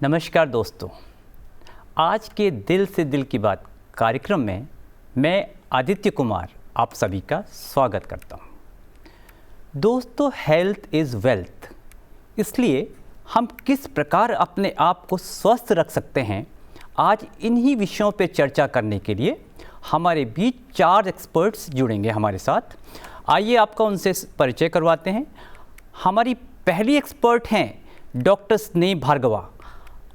नमस्कार दोस्तों, आज के दिल से दिल की बात कार्यक्रम में मैं आदित्य कुमार आप सभी का स्वागत करता हूं। दोस्तों, हेल्थ इज़ वेल्थ, इसलिए हम किस प्रकार अपने आप को स्वस्थ रख सकते हैं, आज इन्हीं विषयों पर चर्चा करने के लिए हमारे बीच 4 एक्सपर्ट्स जुड़ेंगे हमारे साथ। आइए आपका उनसे परिचय करवाते हैं। हमारी पहली एक्सपर्ट हैं डॉक्टर स्नेह भार्गवा।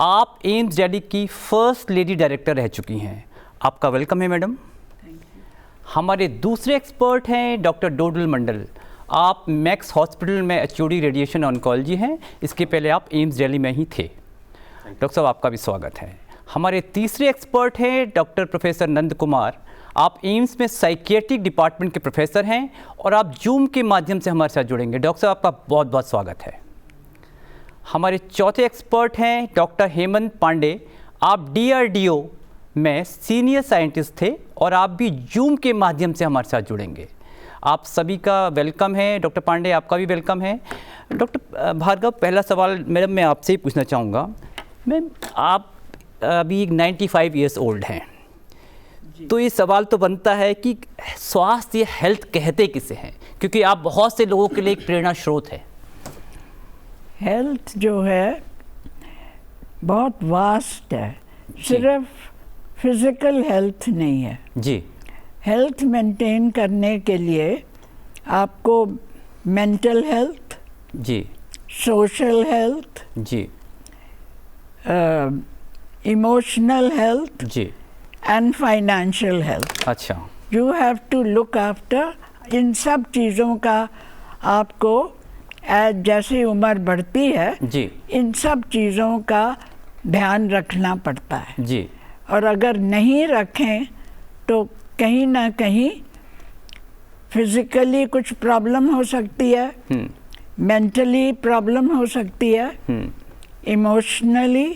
आप एम्स दिल्ली की फर्स्ट लेडी डायरेक्टर रह चुकी हैं। आपका वेलकम है मैडम। हमारे दूसरे एक्सपर्ट हैं डॉक्टर डोडल मंडल। आप मैक्स हॉस्पिटल में एचओडी रेडिएशन ऑन्कोलॉजी हैं, इसके पहले आप एम्स दिल्ली में ही थे। डॉक्टर साहब, आपका भी स्वागत है। हमारे तीसरे एक्सपर्ट हैं डॉक्टर प्रोफेसर नंद कुमार। आप एम्स में साइकियाट्रिक डिपार्टमेंट के प्रोफेसर हैं और आप जूम के माध्यम से हमारे साथ जुड़ेंगे। डॉक्टर साहब, आपका बहुत बहुत स्वागत है। हमारे चौथे एक्सपर्ट हैं डॉक्टर हेमंत पांडे। आप डीआरडीओ में सीनियर साइंटिस्ट थे और आप भी जूम के माध्यम से हमारे साथ जुड़ेंगे। आप सभी का वेलकम है। डॉक्टर पांडे, आपका भी वेलकम है। डॉक्टर भार्गव, पहला सवाल मैडम मैं आपसे ही पूछना चाहूँगा। मैम, आप अभी 95 ईयर्स ओल्ड हैं, तो ये सवाल तो बनता है कि स्वास्थ्य हेल्थ कहते किसे हैं, क्योंकि आप बहुत से लोगों के लिए एक प्रेरणा स्रोत है। हेल्थ जो है बहुत वास्ट है, सिर्फ फिज़िकल हेल्थ नहीं है जी। हेल्थ मेंटेन करने के लिए आपको मेंटल हेल्थ जी, सोशल हेल्थ जी, इमोशनल हेल्थ जी, एंड फाइनेंशियल हेल्थ, अच्छा, you have to look after. इन सब चीज़ों का आपको जैसे उम्र बढ़ती है जी, इन सब चीज़ों का ध्यान रखना पड़ता है जी, और अगर नहीं रखें तो कहीं ना कहीं फिज़िकली कुछ प्रॉब्लम हो सकती है, मेंटली प्रॉब्लम हो सकती है, इमोशनली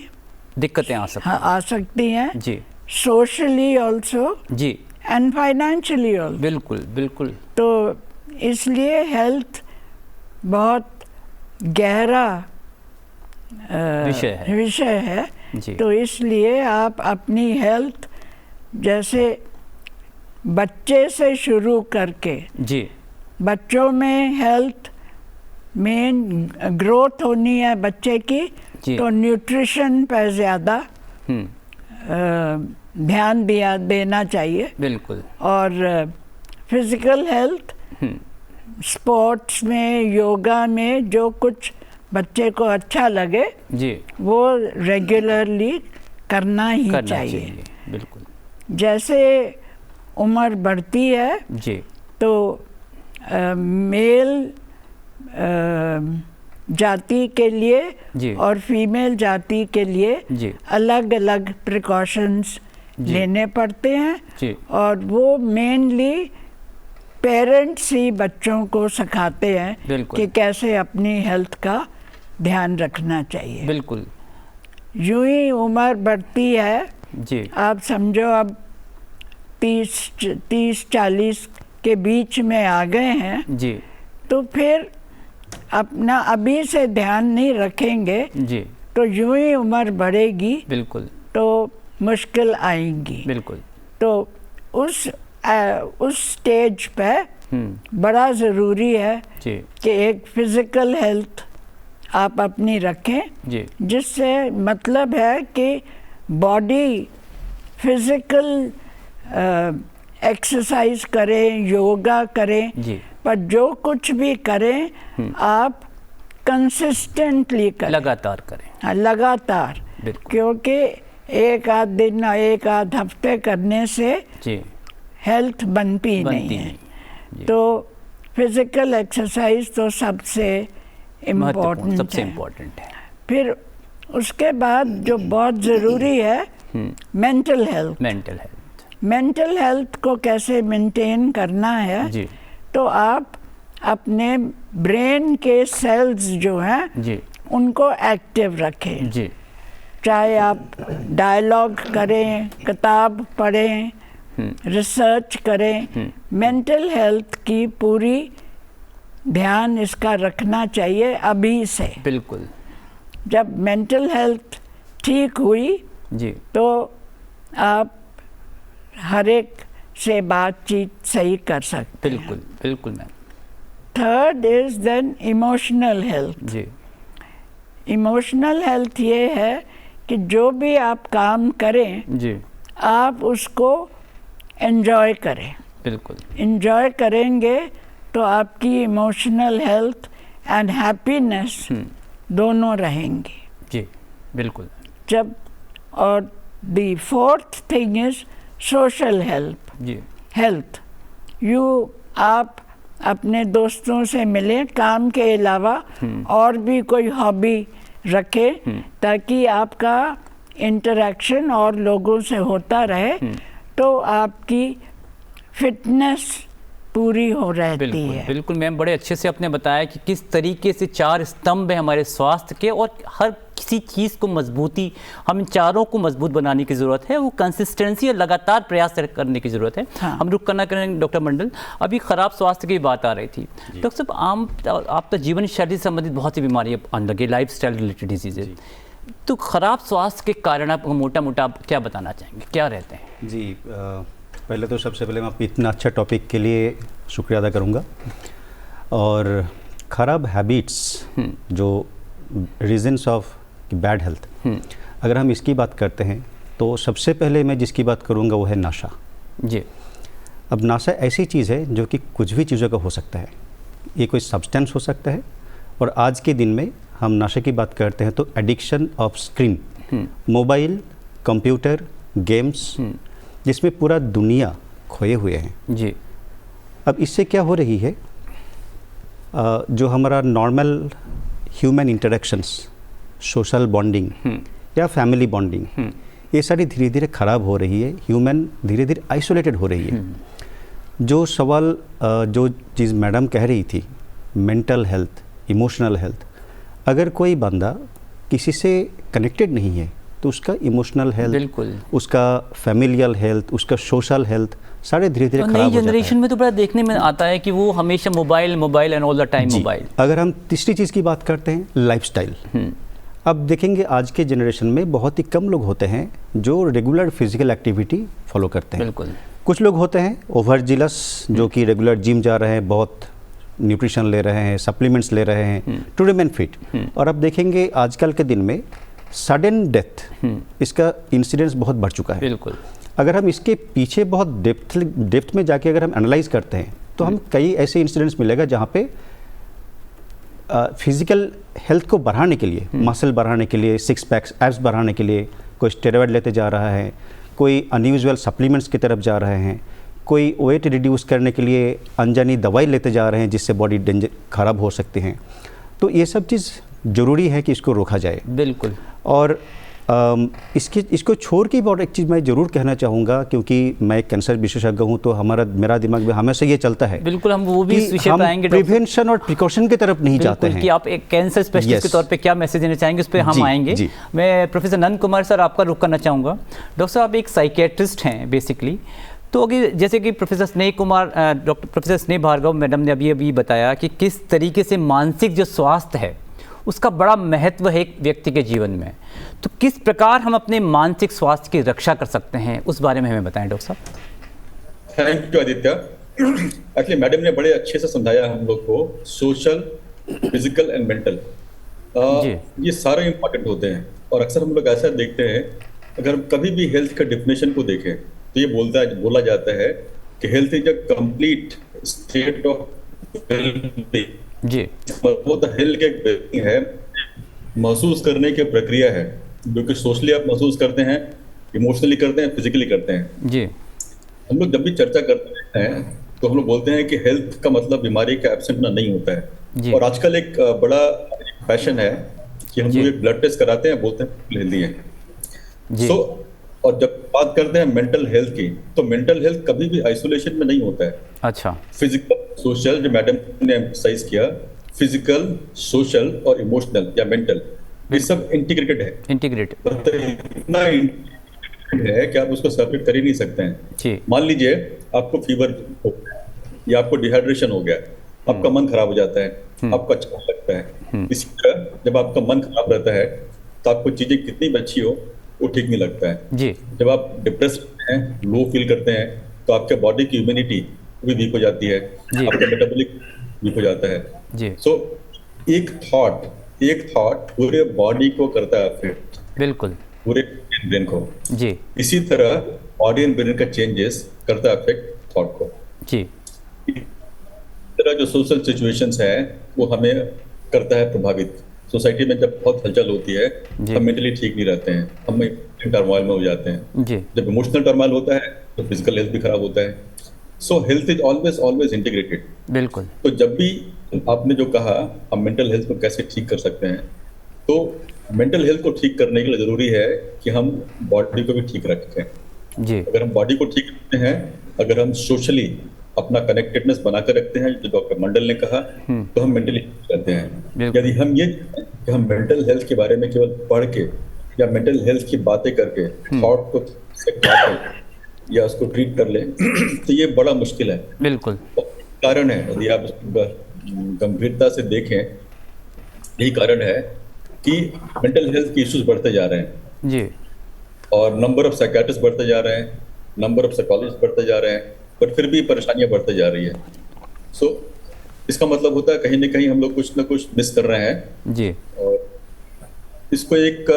दिक्कतें आ सकती हैं। आ सकती हैं, जी, सोशली ऑल्सो जी, एंड फाइनेंशियली ऑल्सो। बिल्कुल बिल्कुल। तो इसलिए हेल्थ बहुत गहरा विषय है जी। तो इसलिए आप अपनी हेल्थ जैसे बच्चे से शुरू करके, जी, बच्चों में हेल्थ मेन ग्रोथ होनी है बच्चे की, तो न्यूट्रिशन पर ज़्यादा ध्यान देना चाहिए। बिल्कुल। और फिज़िकल हेल्थ स्पोर्ट्स में, योगा में जो कुछ बच्चे को अच्छा लगे जी, वो रेगुलरली करना चाहिए। बिल्कुल। जैसे उम्र बढ़ती है जी, तो मेल जाति के लिए और फीमेल जाति के लिए अलग अलग प्रिकॉशंस लेने पड़ते हैं जी, और वो मेनली पेरेंट्स ही बच्चों को सिखाते हैं कि कैसे अपनी हेल्थ का ध्यान रखना चाहिए। बिल्कुल। यूं ही उम्र बढ़ती है जी, आप समझो अब 30-40 के बीच में आ गए हैं जी, तो फिर अपना अभी से ध्यान नहीं रखेंगे जी, तो यूं ही उम्र बढ़ेगी, बिल्कुल, तो मुश्किल आएंगी। बिल्कुल। तो उस स्टेज पे बड़ा ज़रूरी है कि एक फ़िज़िकल हेल्थ आप अपनी रखें, जिससे मतलब है कि बॉडी फिज़िकल एक्सरसाइज करें, योगा करें, पर जो कुछ भी करें आप कंसिस्टेंटली करें, लगातार करें। लगातार, क्योंकि एक आध दिन, एक आध हफ्ते करने से हेल्थ बनती नहीं है। तो फिज़िकल एक्सरसाइज तो सबसे इम्पोर्टेंट है। फिर उसके बाद जो बहुत ज़रूरी है मेंटल हेल्थ। मेंटल हेल्थ को कैसे मेंटेन करना है, तो आप अपने ब्रेन के सेल्स जो हैं उनको एक्टिव रखें। चाहे आप डायलॉग करें, किताब पढ़ें, रिसर्च करें, मेंटल हेल्थ की पूरी ध्यान इसका रखना चाहिए अभी से। बिल्कुल। जब मेंटल हेल्थ ठीक हुई जी, तो आप हर एक से बातचीत सही कर सकते हैं। बिल्कुल बिल्कुल ma'am. Third is then emotional health. जी, इमोशनल हेल्थ ये है कि जो भी आप काम करें जी, आप उसको एंजॉय करें। बिल्कुल, एंजॉय करेंगे तो आपकी इमोशनल हेल्थ एंड हैप्पीनेस दोनों रहेंगी। जी, बिल्कुल, जब और the fourth thing is social जी, हेल्थ। आप अपने दोस्तों से मिलें, काम के अलावा और भी कोई हॉबी रखें ताकि आपका इंटरेक्शन और लोगों से होता रहे, तो आपकी फिटनेस पूरी हो रहती बिल्कुल, है। बिल्कुल मैम, बड़े अच्छे से आपने बताया कि किस तरीके से 4 स्तंभ हैं हमारे स्वास्थ्य के, और हर किसी चीज़ को मजबूती, हम इन चारों को मजबूत बनाने की ज़रूरत है, वो कंसिस्टेंसी और लगातार प्रयास करने की ज़रूरत है। हाँ। हम रुक करना करेंगे डॉक्टर मंडल। अभी ख़राब स्वास्थ्य की बात आ रही थी डॉक्टर साहब, आप तो जीवन शैली से संबंधित बहुत सी बीमारियाँ आने लगी, लाइफ स्टाइल रिलेटेड डिजीज़, तो ख़राब स्वास्थ्य के कारण आप मोटा मोटा क्या बताना चाहेंगे, क्या रहते हैं? जी, पहले तो सबसे पहले मैं आपको इतना अच्छा टॉपिक के लिए शुक्रिया अदा करूँगा। और ख़राब हैबिट्स, जो रीजंस ऑफ बैड हेल्थ, अगर हम इसकी बात करते हैं तो सबसे पहले मैं जिसकी बात करूँगा वो है नशा। जी, अब नशा ऐसी चीज़ है जो कि कुछ भी चीज़ों का हो सकता है, ये कोई सब्सटेंस हो सकता है, और आज के दिन में हम नशे की बात करते हैं तो addiction of screen, mobile, computer, games, जिसमें पूरा दुनिया खोए हुए हैं। जी, अब इससे क्या हो रही है, जो हमारा normal human interactions, social bonding या फैमिली बॉन्डिंग, ये सारी धीरे धीरे ख़राब हो रही है, ह्यूमन धीरे धीरे आइसोलेटेड हो रही है। जो सवाल जो चीज़ मैडम कह रही थी, मेंटल हेल्थ, इमोशनल हेल्थ, अगर कोई बंदा किसी से कनेक्टेड नहीं है तो उसका इमोशनल हेल्थ, बिल्कुल, उसका फैमिलियल हेल्थ, उसका सोशल हेल्थ सारे धीरे धीरे खराब हो जाता है। नई जनरेशन में तो बड़ा देखने में आता है कि वो हमेशा mobile mobile and all the time mobile. अगर हम तीसरी चीज़ की बात करते हैं, लाइफस्टाइल, अब देखेंगे आज के जनरेशन में बहुत ही कम लोग होते हैं जो रेगुलर फिजिकल एक्टिविटी फॉलो करते हैं। बिल्कुल, कुछ लोग होते हैं ओवरजिलस, जो कि रेगुलर जिम जा रहे हैं, बहुत न्यूट्रिशन ले रहे हैं, सप्लीमेंट्स ले रहे हैं टू रिमेन फिट। और अब देखेंगे आजकल के दिन में सडन डेथ, इसका इंसिडेंस बहुत बढ़ चुका है। बिल्कुल, अगर हम इसके पीछे बहुत डेप्थ में जाके अगर हम एनालाइज करते हैं तो हम कई ऐसे इंसिडेंट्स मिलेगा जहाँ पे फिजिकल हेल्थ को बढ़ाने के लिए, मसल बढ़ाने के लिए, सिक्स पैक्स एब्स बढ़ाने के लिए कोई स्टेरॉइड लेते जा रहा है, कोई अनयूजुअल सप्लीमेंट्स की तरफ जा रहे हैं, कोई वेट रिड्यूस करने के लिए अनजानी दवाई लेते जा रहे हैं जिससे बॉडी डेंजर खराब हो सकती हैं। तो ये सब चीज़ ज़रूरी है कि इसको रोका जाए। बिल्कुल, और इसको छोड़ के बहुत एक चीज़ मैं ज़रूर कहना चाहूँगा, क्योंकि मैं एक कैंसर विशेषज्ञ हूँ तो मेरा दिमाग में हमेशा ये चलता है। बिल्कुल, हम वो भी इस विषय पर आएंगे, प्रिवेंशन और प्रिकॉशन की तरफ नहीं जाते हैं कि आप एक कैंसर स्पेशलिस्ट के तौर पे क्या मैसेज देना चाहेंगे, उस पर हम आएंगे। मैं प्रोफेसर नंद कुमार सर आपका रुख करना चाहूँगा। डॉक्टर साहब, आप एक साइकेट्रिस्ट हैं बेसिकली, तो अगर जैसे कि प्रोफेसर स्नेह भार्गव मैडम ने अभी बताया कि किस तरीके से मानसिक जो स्वास्थ्य है उसका बड़ा महत्व है एक व्यक्ति के जीवन में, तो किस प्रकार हम अपने मानसिक स्वास्थ्य की रक्षा कर सकते हैं, उस बारे में हमें बताएं डॉक्टर साहब। Thank you Aditya. Actually madam ने बड़े अच्छे से समझाया हम लोग को, सोशल, फिजिकल एंड मेंटल, ये सारे इंपॉर्टेंट होते हैं। और अक्सर हम लोग ऐसा देखते हैं, अगर कभी भी हेल्थ का डेफिनेशन को देखें तो ये बोला जाता है कि health is a complete state of wellbeing. जी, वो तो हेल्थ के वेलबीइंग है, महसूस करने की प्रक्रिया है, जो कि सोशली आप महसूस करते हैं, इमोशनली करते हैं, फिजिकली करते हैं। जी, हम लोग जब भी चर्चा करते हैं तो हम लोग बोलते हैं कि हेल्थ का मतलब बीमारी का एब्सेंट ना नहीं होता है। और आजकल एक बड़ा फैशन है कि हम लोग एक ब्लड टेस्ट कराते हैं, बोलते हैं हेल्दी है। सो और जब बात करते हैं मेंटल हेल्थ की, तो मेंटल हेल्थ कभी भी आइसोलेशन में नहीं होता है। अच्छा, फिजिकल, सोशल, जो मैडम ने एम्फसाइज किया, फिजिकल, सोशल और इमोशनल या मेंटल, ये सब इंटीग्रेटेड है। इतना है कि आप उसको सेपरेट कर ही नहीं सकते हैं। मान लीजिए आपको फीवर हो गया या आपको डिहाइड्रेशन हो गया, आपका मन खराब हो जाता है, आपको अच्छा लगता है। इसी तरह जब आपका मन खराब रहता है तो आपको चीजें कितनी भी अच्छी हो वो ठीक नहीं लगता है। जी जब आप डिप्रेस हैं, लो फील करते हैं, तो आपके बॉडी की इम्यूनिटी भी वीक हो जाती है, जी। आपका मेटाबॉलिक वीक हो जाता है। जी सो एक थॉट पूरे बॉडी को करता है अफेक्ट, बिल्कुल। पूरे ब्रेन को। जी इसी तरह बॉडी एंड ब्रेन का चेंजेस करता है अफेक्ट थॉट को। जी इस तरह जो सोशल सिचुएशंस है वो हमें करता है प्रभावित। सोसाइटी में जब बहुत हलचल होती है जी। हम मेंटली ठीक नहीं रहते हैं, हम टर्मोइल में हो जाते हैं। जी जब इमोशनल टर्मोइल होता है तो फिजिकल हेल्थ भी खराब होता है। सो health is always always integrated. बिल्कुल। तो जब भी आपने जो कहा हम मेंटल हेल्थ को कैसे ठीक कर सकते हैं, तो मेंटल हेल्थ को ठीक करने के लिए जरूरी है कि हम बॉडी को भी ठीक रखें। जी अगर हम बॉडी को ठीक रखते हैं, अगर हम सोशली अपना कनेक्टेडनेस बना कर रखते हैं, जो डॉक्टर मंडल ने कहा, तो हम मेंटली ठीक रहते हैं। बिल्कुल। यदि हम ये कि हम मेंटल हेल्थ के बारे में केवल पढ़ के या मेंटल हेल्थ की बातें करके थॉट को से काटें या उसको ट्रीट कर लें तो ये बड़ा मुश्किल है। बिल्कुल। कारण है, यदि आप इसको गंभीरता से देखें, यही कारण है कि मेंटल हेल्थ के इश्यूज बढ़ते जा रहे हैं जी और नंबर ऑफ साइकियाट्रिस्ट बढ़ते जा रहे हैं, नंबर ऑफ साइकोलॉजिस्ट बढ़ते जा रहे हैं, पर फिर भी परेशानियां बढ़ते जा रही है। सो इसका मतलब होता है कहीं ना कहीं हम लोग कुछ ना कुछ मिस कर रहे हैं जी और इसको एक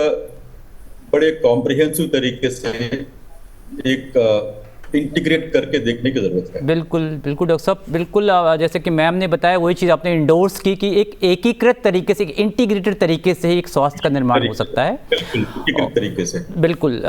बड़े कॉम्प्रिहेंसिव तरीके से एक इंटीग्रेट करके देखने की जरूरत है। बिल्कुल बिल्कुल डॉक्टर साहब, बिल्कुल। जैसे कि मैम ने बताया वही चीज़ आपने इंडोर्स की कि एक एकीकृत तरीके से, एक इंटीग्रेटेड तरीके से ही एक स्वास्थ्य का निर्माण हो सकता है। बिल्कुल इंटीग्रेट तरीके से। बिल्कुल।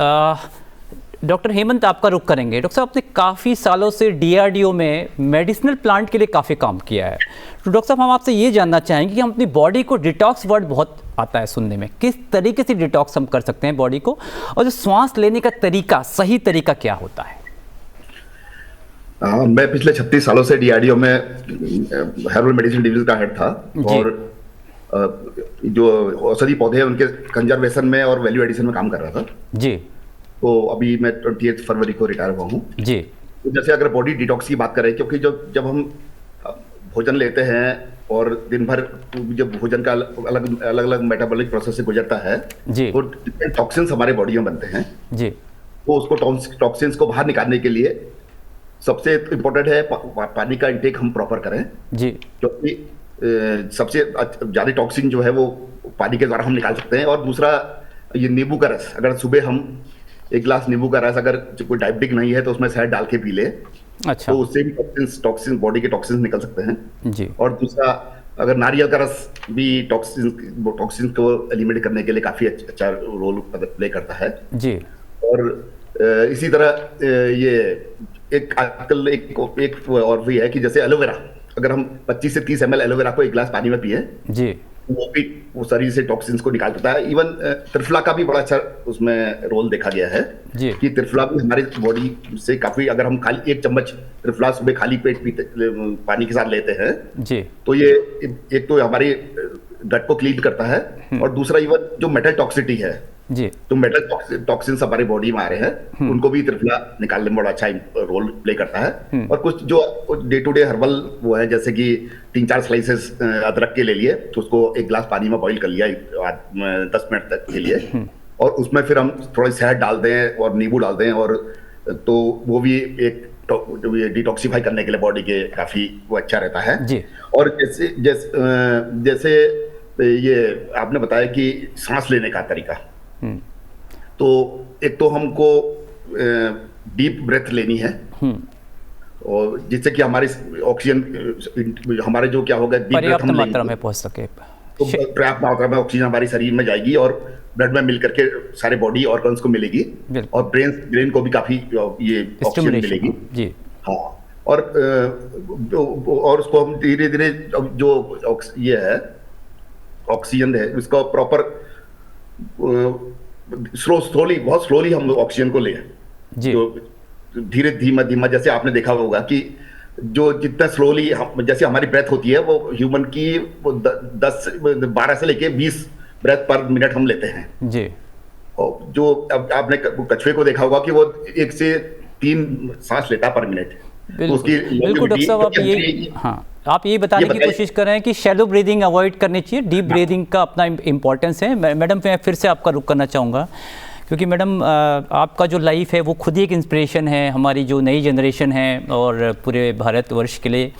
डॉक्टर हेमंत, आपका रुख करेंगे। डॉक्टर साहब, आपने काफ़ी सालों से डीआरडीओ में मेडिसिनल प्लांट के लिए काफ़ी काम किया है। तो डॉक्टर साहब, हम आपसे ये जानना चाहेंगे कि हम अपनी बॉडी को, डिटॉक्स वर्ड बहुत आता है सुनने में, किस तरीके से डिटॉक्स हम कर सकते हैं बॉडी को, और जो श्वास लेने का तरीका, सही तरीका क्या होता है? मैं पिछले 36 सालों से डीआरडीओ में हर्बल मेडिसिन डिवीजन का हेड था और जो औषधि पौधे हैं उनके कंजर्वेशन में और वैल्यू एडिशन में काम कर रहा था जी। तो अभी मैं 28 फरवरी को रिटायर हुआ हूँ जी। तो जैसे अगर बॉडी डिटॉक्स की बात करें, क्योंकि जब हम भोजन लेते हैं और दिन भर जब भोजन का अलग अलग मेटाबॉलिक प्रोसेस से गुजरता है जी। तो टॉक्सिन्स हमारे बॉडी में बनते हैं। जी। तो उसको टॉक्सिन्स को बाहर निकालने के लिए सबसे इम्पोर्टेंट है पानी का इंटेक हम प्रॉपर करें जी। क्योंकि सबसे ज़्यादा टॉक्सिन जो है वो पानी के द्वारा हम निकाल सकते हैं। और दूसरा ये नींबू का रस, अगर सुबह हम एक गिलास नींबू का रस, अगर कोई डायबिटिक नहीं है तो उसमें शहद डाल के पी ले, अच्छा। तो उससे भी टॉक्सिन बॉडी के टॉक्सिन निकल सकते हैं जी। और दूसरा अगर नारियल का रस भी टॉक्सिन को एलिमिनेट करने के लिए काफ़ी अच्छा रोल प्ले करता है जी। और इसी तरह ये एक आजकल एक और भी है कि जैसे एलोवेरा, अगर हम 25 से 30 ml एलोवेरा को एक गिलास पानी में पिए जी, वो शरीर से टॉक्सिन्स को निकाल देता है। इवन त्रिफला का भी बड़ा अच्छा उसमें रोल देखा गया है जी। कि त्रिफला भी हमारी बॉडी से काफी, अगर हम खाली 1 चम्मच त्रिफला सुबह खाली पेट पीते पानी के साथ लेते हैं जी। तो ये एक तो हमारे गट को क्लीन करता है और दूसरा इवन जो मेटल टॉक्सिटी है जी, तो मेटल टॉक्सिन्स हमारे बॉडी में आ रहे हैं उनको भी त्रिफला निकालने में बड़ा अच्छा रोल प्ले करता है। और कुछ जो डे टू डे हर्बल वो है, जैसे कि 3-4 स्लाइसेस अदरक के ले लिए तो उसको एक गिलास पानी में बॉईल कर लिया 10 मिनट तक के लिए और उसमें फिर हम थोड़ा शहद डाल दें और नींबू डाल दें और तो वो भी एक डिटॉक्सिफाई करने के लिए बॉडी के काफी वो अच्छा रहता है जी। और जैसे ये आपने बताया कि सांस लेने का तरीका, तो एक तो हमको डीप ब्रेथ लेनी है और जिससे कि हमारी ऑक्सीजन हमारे जो क्या होगा पर्याप्त मात्रा में पहुंच सके, तो पर्याप्त मात्रा में ऑक्सीजन हमारे शरीर में जाएगी और ब्लड में मिल करके सारे बॉडी ऑर्गन्स को मिलेगी और ब्रेन को भी काफी ये ऑक्सीजन मिलेगी जी। हाँ, और उसको हम धीरे धीरे जो ये है ऑक्सीजन है इसका प्रॉपर बहुत स्लोली हम ऑक्सीजन को ले जो धीरे धीमा, जैसे आपने देखा होगा कि जो जितना स्लोली जैसे हमारी ब्रेथ होती है वो ह्यूमन की वो 12 से लेके 20 ब्रेथ पर मिनट हम लेते हैं जी। और जो अब आपने कछुए को देखा होगा कि वो 1 से 3 सांस लेता पर मिनट। बिल्कुल डॉक्टर साहब, आप ये हाँ आप ये बताने की कोशिश कर रहे हैं कि शैलो ब्रीदिंग अवॉइड करनी चाहिए, डीप ब्रीदिंग का अपना इम्पोर्टेंस है। मैडम मैं फिर से आपका रुख करना चाहूँगा, क्योंकि मैडम आपका जो लाइफ है वो खुद ही एक इंस्पिरेशन है हमारी जो नई जनरेशन है और पूरे भारतवर्ष के लिए।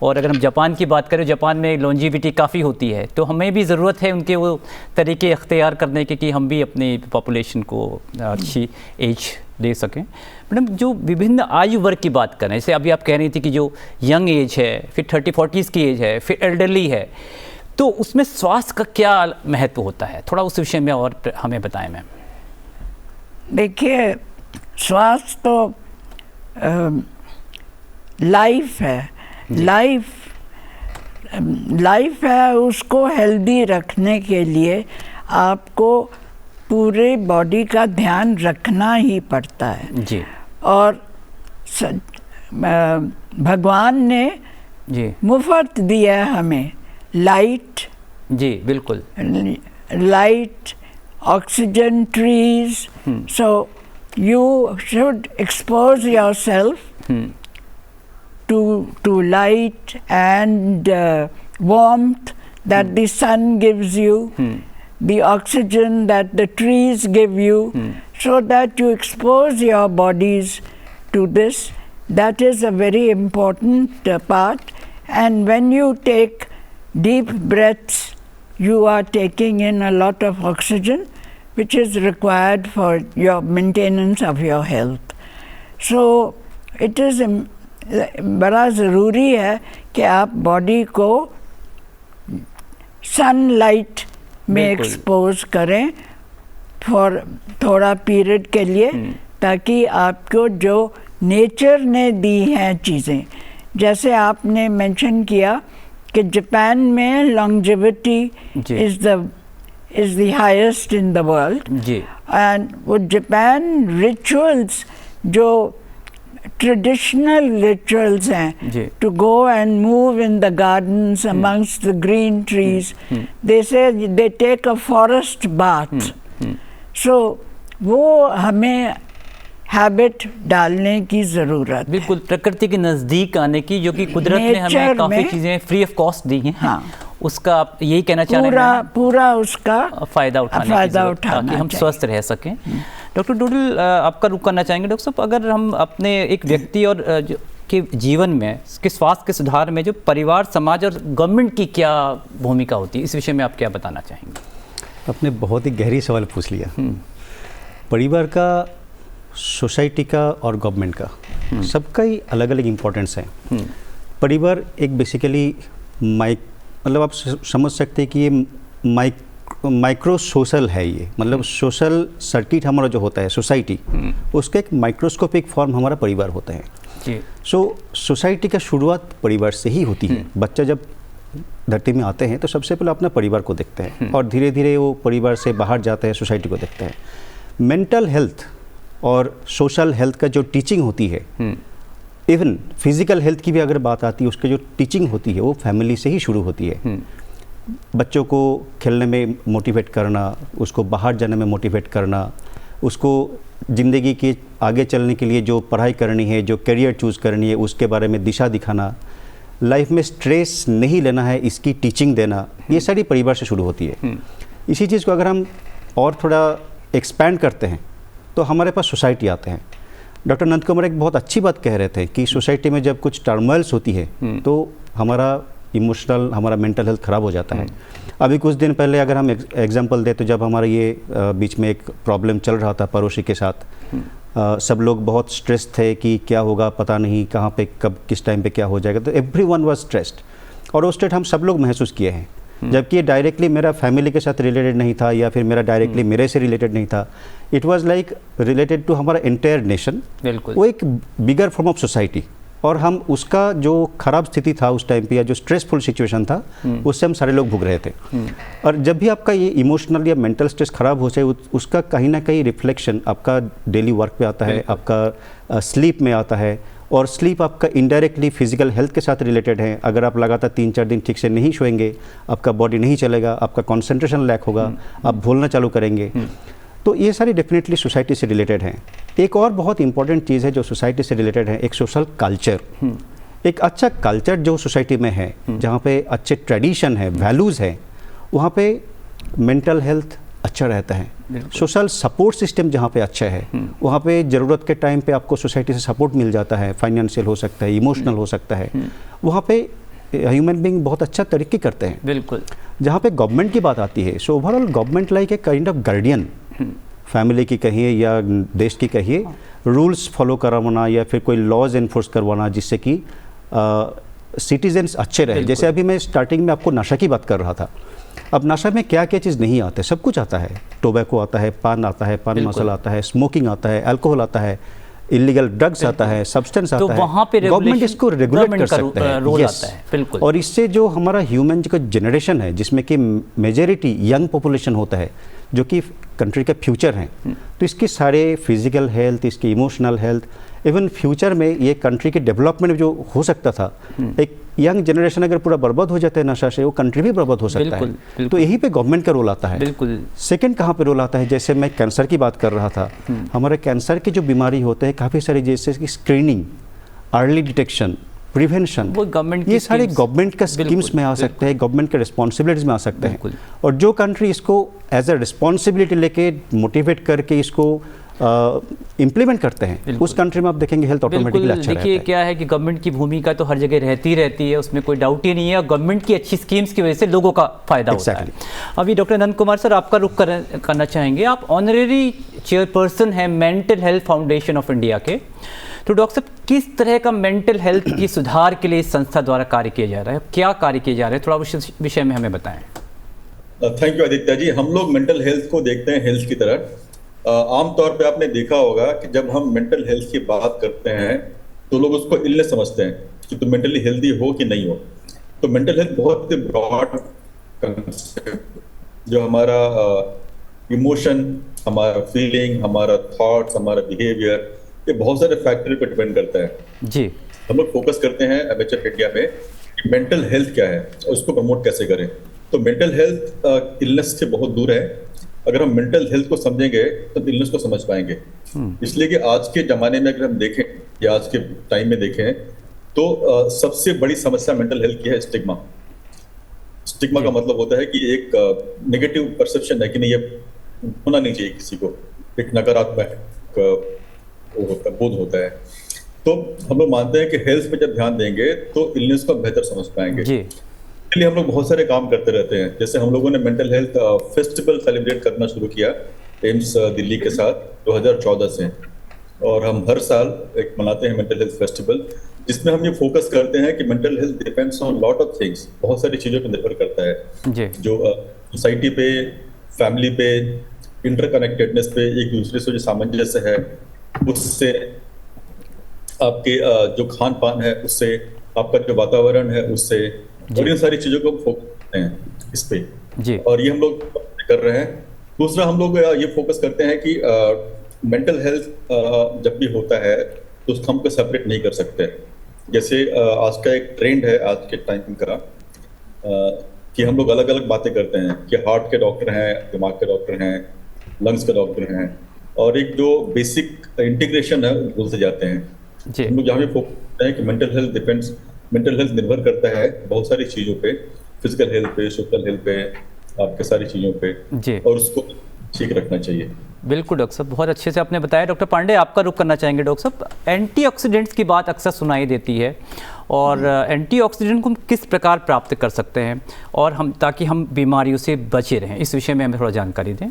और अगर हम जापान की बात करें, जापान में लॉन्जिविटी काफ़ी होती है, तो हमें भी ज़रूरत है उनके वो तरीके अख्तियार करने के कि हम भी अपनी पॉपुलेशन को अच्छी एज दे सकें। मैडम जो विभिन्न आयु वर्ग की बात करें, जैसे अभी आप कह रही थी कि जो यंग एज है, फिर 30-40s की एज है, फिर एल्डरली है, तो उसमें स्वास्थ्य का क्या महत्व होता है, थोड़ा उस विषय में और हमें बताएं मैम। देखिए, स्वास्थ्य तो लाइफ है, लाइफ है, उसको हेल्दी रखने के लिए आपको पूरे बॉडी का ध्यान रखना ही पड़ता है जी। और भगवान ने जी मुफ्त दिया है हमें लाइट, जी बिल्कुल, light, oxygen, trees, so you should expose yourself to light and warmth that the sun gives you, the oxygen that the trees give you, so that you expose your bodies to this. That is a very important part. And when you take deep breaths, you are taking in a lot of oxygen, which is required for your maintenance of your health. So it is बड़ा ज़रूरी है कि आप body को sunlight में expose करें for थोड़ा period के लिए, ताकि आपको जो नेचर ने दी हैं चीज़ें, जैसे आपने मेंशन किया कि जापान में longevity is the highest in the world, and वो जापान रिचुअल्स जो traditional rituals हैं, to go and move in the gardens amongst the green trees, they say they take a forest bath, so वो हमें habit डालने की ज़रूरत, बिल्कुल प्रकृति के नज़दीक आने की, जो कि कुदरत ने हमें काफ़ी चीज़ें फ्री ऑफ कॉस्ट दी हैं। हाँ, उसका आप यही कहना चाह रहे हैं, पूरा उसका फ़ायदा उठाना ताकि हम स्वस्थ रह सकें। डॉक्टर डूडल, आपका रुख करना चाहेंगे। डॉक्टर साहब, अगर हम अपने एक व्यक्ति और के जीवन में, के स्वास्थ्य के सुधार में जो परिवार, समाज और गवर्नमेंट की क्या भूमिका होती है, इस विषय में आप क्या बताना चाहेंगे? आपने बहुत ही गहरी सवाल पूछ लिया। परिवार का, सोसाइटी का और गवर्नमेंट का, सबका ही अलग अलग इम्पोर्टेंस है। परिवार एक बेसिकली मतलब आप समझ सकते हैं कि ये माइक्रो सोशल है। ये मतलब सोशल सर्किट हमारा जो होता है सोसाइटी, उसका एक माइक्रोस्कोपिक फॉर्म हमारा परिवार होता है। सो सोसाइटी का शुरुआत परिवार से ही होती है। बच्चा जब धरती में आते हैं तो सबसे पहले अपना परिवार को देखते हैं और धीरे धीरे वो परिवार से बाहर जाते हैं, सोसाइटी को देखते हैं। मेंटल हेल्थ और सोशल हेल्थ का जो टीचिंग होती है, इवन फिजिकल हेल्थ की भी अगर बात आती है, उसकी जो टीचिंग होती है वो फैमिली से ही शुरू होती है। बच्चों को खेलने में मोटिवेट करना, उसको बाहर जाने में मोटिवेट करना, उसको ज़िंदगी के आगे चलने के लिए जो पढ़ाई करनी है, जो करियर चूज़ करनी है, उसके बारे में दिशा दिखाना, लाइफ में स्ट्रेस नहीं लेना है, इसकी टीचिंग देना, ये सारी परिवार से शुरू होती है। इसी चीज़ को अगर हम और थोड़ा एक्सपैंड करते हैं तो हमारे पास सोसाइटी आते हैं। डॉक्टर नंद कुमार एक बहुत अच्छी बात कह रहे थे कि सोसाइटी में जब कुछ टर्मोइल्स होती है तो हमारा इमोशनल, हमारा मेंटल हेल्थ ख़राब हो जाता है। अभी कुछ दिन पहले अगर हम एग्जांपल दें तो जब हमारा ये बीच में एक प्रॉब्लम चल रहा था पड़ोसी के साथ, सब लोग बहुत स्ट्रेस थे कि क्या होगा, पता नहीं कहाँ पे कब किस टाइम पे क्या हो जाएगा, तो एवरीवन वाज स्ट्रेस्ड। और वो स्ट्रेस हम सब लोग महसूस किए हैं, जबकि ये डायरेक्टली मेरा फैमिली के साथ रिलेटेड नहीं था या फिर मेरा डायरेक्टली मेरे से रिलेटेड नहीं था। It was like related to हमारा एंटायर नेशन। वो एक बिगर फॉर्म ऑफ सोसाइटी, और हम उसका जो खराब स्थिति था उस टाइम पे या जो स्ट्रेसफुल सिचुएशन था उससे हम सारे लोग भुग रहे थे। और जब भी आपका ये इमोशनल या मेंटल स्ट्रेस खराब हो जाए, उसका कहीं ना कहीं रिफ्लेक्शन आपका डेली वर्क पे आता है, आपका स्लीप में आता है, और स्लीप आपका इनडायरेक्टली फिजिकल हेल्थ के साथ रिलेटेड है। अगर आप लगातार 3-4 दिन ठीक से नहीं सोएंगे, आपका बॉडी नहीं चलेगा, आपका कंसंट्रेशन लैक होगा, आप भूलना चालू करेंगे। तो ये सारी डेफिनेटली सोसाइटी से रिलेटेड हैं। एक और बहुत इंपॉर्टेंट चीज़ है जो सोसाइटी से रिलेटेड है, एक सोशल कल्चर। एक अच्छा कल्चर जो सोसाइटी में है, जहाँ पे अच्छे ट्रेडिशन है, वैल्यूज़ है, वहाँ पे मेंटल हेल्थ अच्छा रहता है। सोशल सपोर्ट सिस्टम जहाँ पे अच्छा है, वहाँ पे ज़रूरत के टाइम पे आपको सोसाइटी से सपोर्ट मिल जाता है, फाइनेंशियल हो सकता है, इमोशनल हो सकता है। वहाँ पे ह्यूमन बीइंग बहुत अच्छा तरक्की करते हैं। बिल्कुल। जहाँ पे गवर्नमेंट की बात आती है, so overall government like a kind of guardian, family की कहिए या देश की कहिए, रूल्स फॉलो करवाना या फिर कोई लॉज एनफोर्स करवाना जिससे कि सिटीजन्स अच्छे रहे। जैसे अभी मैं स्टार्टिंग में आपको नशा की बात कर रहा था, अब नशा में क्या क्या चीज़ नहीं आते, सब कुछ आता है। टोबैको आता है, पान आता है, पान मसाला आता है, स्मोकिंग आता है, अल्कोहल आता है, इलीगल ड्रग्स आता है, सब्सटेंस आता है। वहाँ पे गवर्नमेंट इसको रेगुलेट कर सकते हैं। Role Yes. आता है। बिल्कुल। और इससे जो हमारा ह्यूमन का जनरेशन है, जिसमें कि मेजॉरिटी यंग पॉपुलेशन होता है, जो कि कंट्री का फ्यूचर है, तो इसकी सारे फिजिकल हेल्थ, इसकी इमोशनल हेल्थ, इवन फ्यूचर में ये कंट्री के डेवलपमेंट जो हो सकता था, एक यंग जनरेशन अगर पूरा बर्बाद हो जाता है नशा से, वो कंट्री भी बर्बाद हो सकता है। तो यही पे गवर्नमेंट का रोल आता है। बिल्कुल। सेकंड कहाँ पे रोल आता है, जैसे मैं कैंसर की बात कर रहा था, हमारे कैंसर की जो बीमारी होते हैं काफ़ी सारी, जैसे कि स्क्रीनिंग, अर्ली डिटेक्शन, प्रिवेंशन, वो गवर्नमेंट ये सारे गवर्नमेंट का स्कीम्स में आ सकते हैं, गवर्नमेंट के रिस्पॉन्सिबिलिटीज में आ सकते हैं। और जो कंट्री इसको एज अ रिस्पॉन्सिबिलिटी लेके मोटिवेट करके इसको इम्प्लीमेंट करते हैं, उस कंट्री में आप देखेंगे हेल्थ ऑटोमेटिकली अच्छा रहता है। देखिए क्या है कि गवर्नमेंट की भूमिका तो हर जगह रहती है, उसमें कोई डाउट ही नहीं है, और गवर्नमेंट की अच्छी स्कीम्स की वजह से लोगों का फायदा होता है। अभी डॉक्टर नंद कुमार सर, आपका रुख करना चाहेंगे। आप ऑनरेरी चेयरपर्सन हैं mental health foundation of India के। तो डॉक्टर साहब, किस तरह का मेंटल हेल्थ की सुधार के लिए इस संस्था द्वारा कार्य किया जा रहा है, क्या कार्य किया जा रहा है, थोड़ा उस विषय में हमें बताएं। Thank you Aditya ji. हम लोग मेंटल हेल्थ को देखते हैं हेल्थ की तरह। आमतौर पे आपने देखा होगा कि जब हम मेंटल हेल्थ की बात करते हैं तो लोग उसको इलनेस समझते हैं कि तुम मेंटली हेल्दी हो कि नहीं हो। तो मेंटल हेल्थ बहुत ब्रॉड कंसेप्ट, जो हमारा इमोशन, हमारा फीलिंग, हमारा थॉट्स, हमारा बिहेवियर, ये बहुत सारे फैक्टर पे डिपेंड करता है जी। हम लोग फोकस करते हैं एमएचएफ इंडिया में कि मेंटल हेल्थ क्या है और उसको प्रमोट कैसे करें। तो मेंटल हेल्थ इलनेस से बहुत दूर है। अगर हम मेंटल हेल्थ को समझेंगे तो इलनेस को समझ पाएंगे। इसलिए कि आज के जमाने में अगर हम देखें या आज के टाइम में देखें तो सबसे बड़ी समस्या मेंटल हेल्थ की है स्टिग्मा। स्टिग्मा का मतलब होता है कि एक नेगेटिव परसेप्शन है कि नहीं, ये होना नहीं चाहिए किसी को, एक नकारात्मक बोध होता है। तो हम लोग मानते हैं कि हेल्थ पे जब ध्यान देंगे तो इलनेस को बेहतर समझ पाएंगे। इसलिए हम लोग बहुत सारे काम करते रहते हैं। जैसे हम लोगों ने मेंटल हेल्थ फेस्टिवल सेलिब्रेट करना शुरू किया एम्स दिल्ली के साथ 2014 से, और हम हर साल एक मनाते हैं मेंटल हेल्थ फेस्टिवल, जिसमें हम ये फोकस करते हैं कि mental health depends on lot of things, बहुत सारी चीज़ों पर निर्भर करता है जो सोसाइटी पे, फैमिली पे, इंटरकनेक्टेडनेस पे, एक दूसरे से जो सामंजस्य है उससे, आपके जो खान पान है उससे, आपका जो वातावरण है उससे, और इन सारी चीज़ों को फोकस करते हैं इस पे जी। और ये हम लोग कर रहे हैं। दूसरा, हम लोग ये फोकस करते हैं कि मेंटल हेल्थ जब भी होता है तो उसको हम सेपरेट नहीं कर सकते। जैसे आज का एक ट्रेंड है आज के टाइम का कि हम लोग अलग अलग बातें करते हैं कि हार्ट के डॉक्टर हैं, दिमाग के डॉक्टर हैं, लंग्स के डॉक्टर हैं, और एक जो बेसिक इंटीग्रेशन है भूलते जाते हैं। हम लोग जहाँ भी फोकस करते हैं कि मेंटल हेल्थ निर्भर करता है बहुत सारी चीज़ों पे, फिजिकल हेल्थ पे, सोशल हेल्थ पे, आपके सारी चीज़ों पे जी, और उसको ठीक रखना चाहिए। बिल्कुल डॉक्टर साहब, बहुत अच्छे से आपने बताया। डॉक्टर पांडे, आपका रुख करना चाहेंगे। डॉक्टर साहब, एंटीऑक्सीडेंट्स की बात अक्सर सुनाई देती है, और एंटीऑक्सीडेंट को हम किस प्रकार प्राप्त कर सकते हैं और हम, ताकि हम बीमारियों से बचे रहें, इस विषय में हमें थोड़ा जानकारी दें।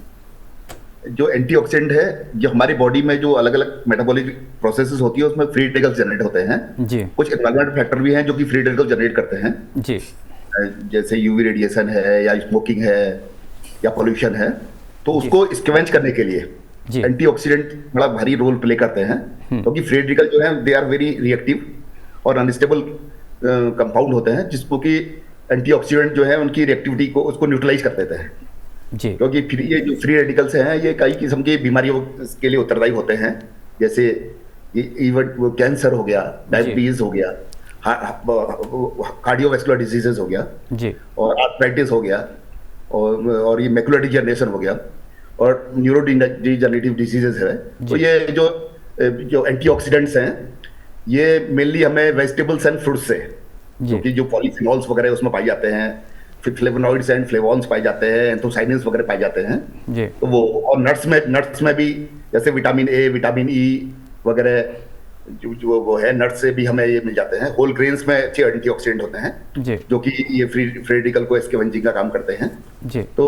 जो एंटीऑक्सीडेंट है, जो हमारी बॉडी में जो अलग अलग मेटाबॉलिक प्रोसेसेस होती है उसमें फ्री रेडिकल्स जनरेट होते हैं जी। कुछ एनवायरमेंट फैक्टर भी हैं जो कि फ्री रेडिकल जनरेट करते हैं जी, जैसे यूवी रेडिएशन है या स्मोकिंग है या पोल्यूशन है। तो उसको स्क्वेंच करने के लिए एंटीऑक्सीडेंट बड़ा भारी रोल प्ले करते हैं, क्योंकि फ्री रेडिकल जो है दे आर वेरी रिएक्टिव और अनस्टेबल कंपाउंड होते हैं, जिसको कि एंटीऑक्सीडेंट जो है उनकी रिएक्टिविटी को उसको न्यूट्रलाइज कर देते हैं जी। क्योंकि ये जो फ्री रेडिकल्स हैं ये कई किस्म की बीमारियों के लिए उत्तरदायी होते हैं, जैसे इवन वो कैंसर हो गया, डायबिटीज हो गया, कार्डियोवैस्कुलर डिजीजेस हो गया जी, और आर्थराइटिस हो गया, और ये मैकुलर डिजनरेशन हो गया, और न्यूरोडिजेनरेटिव डिजीजेस है। तो ये जो एंटीऑक्सीडेंट्स हैं ये मेनली हमें वेजिटेबल्स एंड फ्रूट्स से, क्योंकि जो पॉलीफिनॉल्स वगैरह उसमें पाए जाते हैं, फिर फ्लेवोनॉइड्स एंड फ्लेवॉन्स पाए जाते हैं, एंथोसाइनिन्स वगैरह पाए जाते हैं जी। तो वो, और नट्स में भी जैसे विटामिन ए, विटामिन ई वगैरह जो वो है, नट्स से भी हमें ये मिल जाते हैं। होल ग्रेन्स में अच्छे एंटीऑक्सीडेंट होते हैं जी। जो कि ये फ्री रेडिकल को स्कैवेंजिंग का काम करते हैं जी। तो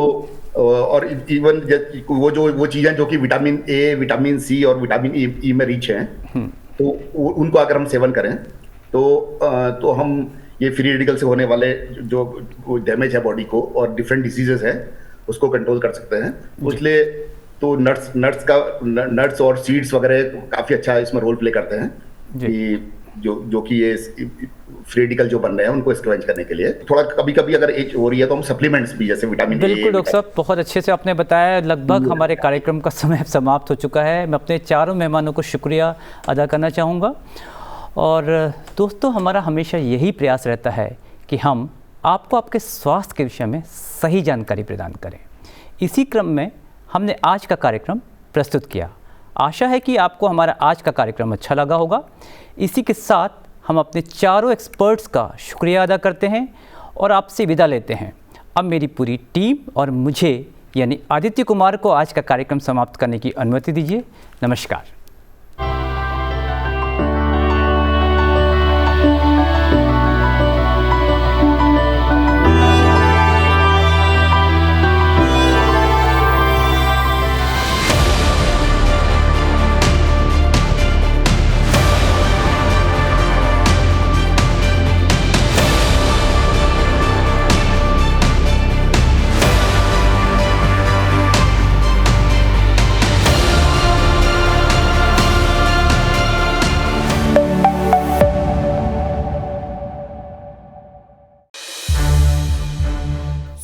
और इवन वो चीजें जो कि विटामिन ए, विटामिन सी और विटामिन ई में रिच हैं, तो उनको अगर हम सेवन करें तो हम ये फ्री रेडिकल से होने वाले जो डैमेज है बॉडी को और डिफरेंट डिसीजेस है उसको कंट्रोल कर सकते हैं। इसलिए तो नट्स और सीड्स वगैरह काफी अच्छा इसमें रोल प्ले करते हैं कि जो कि ये फ्री रेडिकल जो बन रहे हैं उनको स्क्वेंच करने के लिए। थोड़ा कभी-कभी अगर एज हो रही है तो हम सप्लीमेंट्स भी, जैसे विटामिन ए। बिल्कुल डॉक्टर साहब, बहुत अच्छे से आपने बताया। लगभग हमारे कार्यक्रम का समय समाप्त हो चुका है। मैं अपने चारों मेहमानों को शुक्रिया अदा करना चाहूँगा। और दोस्तों, हमारा हमेशा यही प्रयास रहता है कि हम आपको आपके स्वास्थ्य के विषय में सही जानकारी प्रदान करें। इसी क्रम में हमने आज का कार्यक्रम प्रस्तुत किया। आशा है कि आपको हमारा आज का कार्यक्रम अच्छा लगा होगा। इसी के साथ हम अपने चारों एक्सपर्ट्स का शुक्रिया अदा करते हैं और आपसे विदा लेते हैं। अब मेरी पूरी टीम और मुझे यानी आदित्य कुमार को आज का कार्यक्रम समाप्त करने की अनुमति दीजिए। नमस्कार।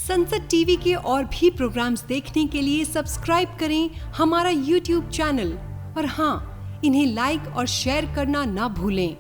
संसद टीवी के और भी प्रोग्राम्स देखने के लिए सब्सक्राइब करें हमारा YouTube चैनल और हाँ, इन्हें लाइक और शेयर करना ना भूलें।